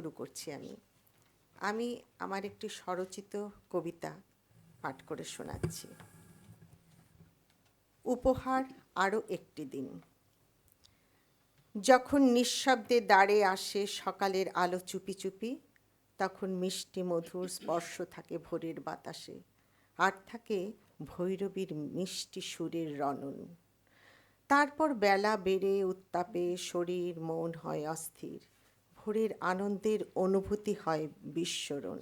শুরু করছি। আমি আমার একটি স্বরচিত কবিতা পাঠ করে শোনাচ্ছি। উপহার আরও একটি দিন। যখন নিঃশব্দে দাঁড়ে আসে সকালের আলো চুপি চুপি, তখন মিষ্টি মধুর স্পর্শ থাকে ভোরের বাতাসে, আর থাকে ভৈরবীর মিষ্টি সুরের রণন। তারপর বেলা বেড়ে উত্তাপে শরীর মন হয় অস্থির, ভোরের আনন্দের অনুভূতি হয় বিস্মরণ।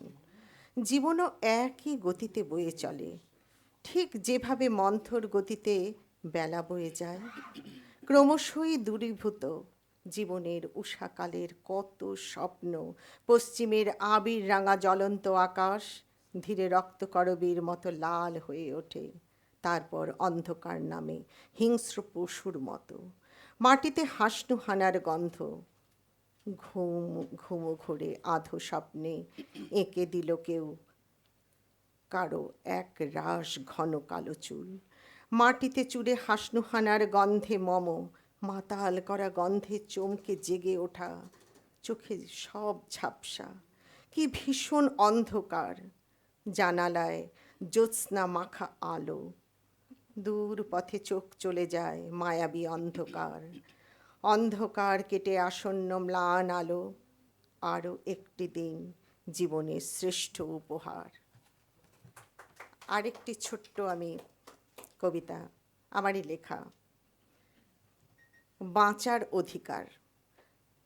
জীবনও একই গতিতে বয়ে চলে, ঠিক যেভাবে মন্থর গতিতে বেলা বয়ে যায়। ক্রমশই দূরীভূত জীবনের উষাকালের কত স্বপ্ন, পশ্চিমের আবির রাঙা জ্বলন্ত আকাশ ধীরে রক্তকরবীর মতো লাল হয়ে ওঠে। তারপর অন্ধকার নামে হিংস্র পশুর মতো, মাটিতে হাসনুহানার গন্ধ। ঘুমো ঘোরে আধো স্বপ্নে এঁকে দিল কেউ কারো এক রাশ ঘন কালো চুল। মাটিতে চুড়ে হাসনুহানার গন্ধে মম মাতাল করা গন্ধে চমকে জেগে ওঠা, চোখে সব ঝাপসা। কি ভীষণ অন্ধকার! জানালায় জ্যোৎস্না মাখা আলো, দূর পথে চোখ চলে যায় মায়াবী অন্ধকার। অন্ধকার কেটে আসন্ন ম্লান আলো, আরও একটি দিন জীবনের শ্রেষ্ঠ উপহার। আরেকটি ছোট্ট কবিতা, আমারই লেখা। বাঁচার অধিকার।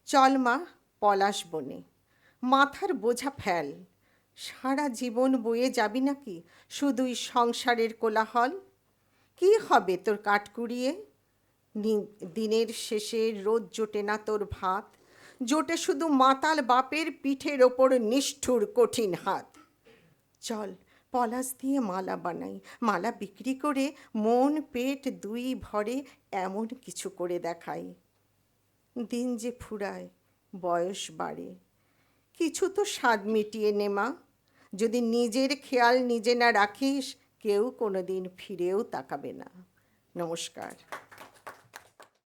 চল মা পলাশ বনে, মাথার বোঝা ফেল। সারা জীবন বয়ে যাবি নাকি শুধুই সংসারের কোলাহল? কি হবে তোর কাঠ কুড়িয়ে? দিনের শেষে রোজ জোটে না তোর ভাত, জোটে শুধু মাতাল বাপের পিঠের ওপর নিষ্ঠুর কঠিন হাত। চল পলাশ দিয়ে মালা বানাই, মালা বিক্রি করে মন পেট দুই ভরে এমন কিছু করে দেখাই। দিন যে ফুরায়, বয়স বাড়ে, কিছু তো স্বাদ মিটিয়ে নে মা। যদি নিজের খেয়াল নিজে না রাখিস, কেউ কোনোদিন ফিরেও তাকাবে না। নমস্কার।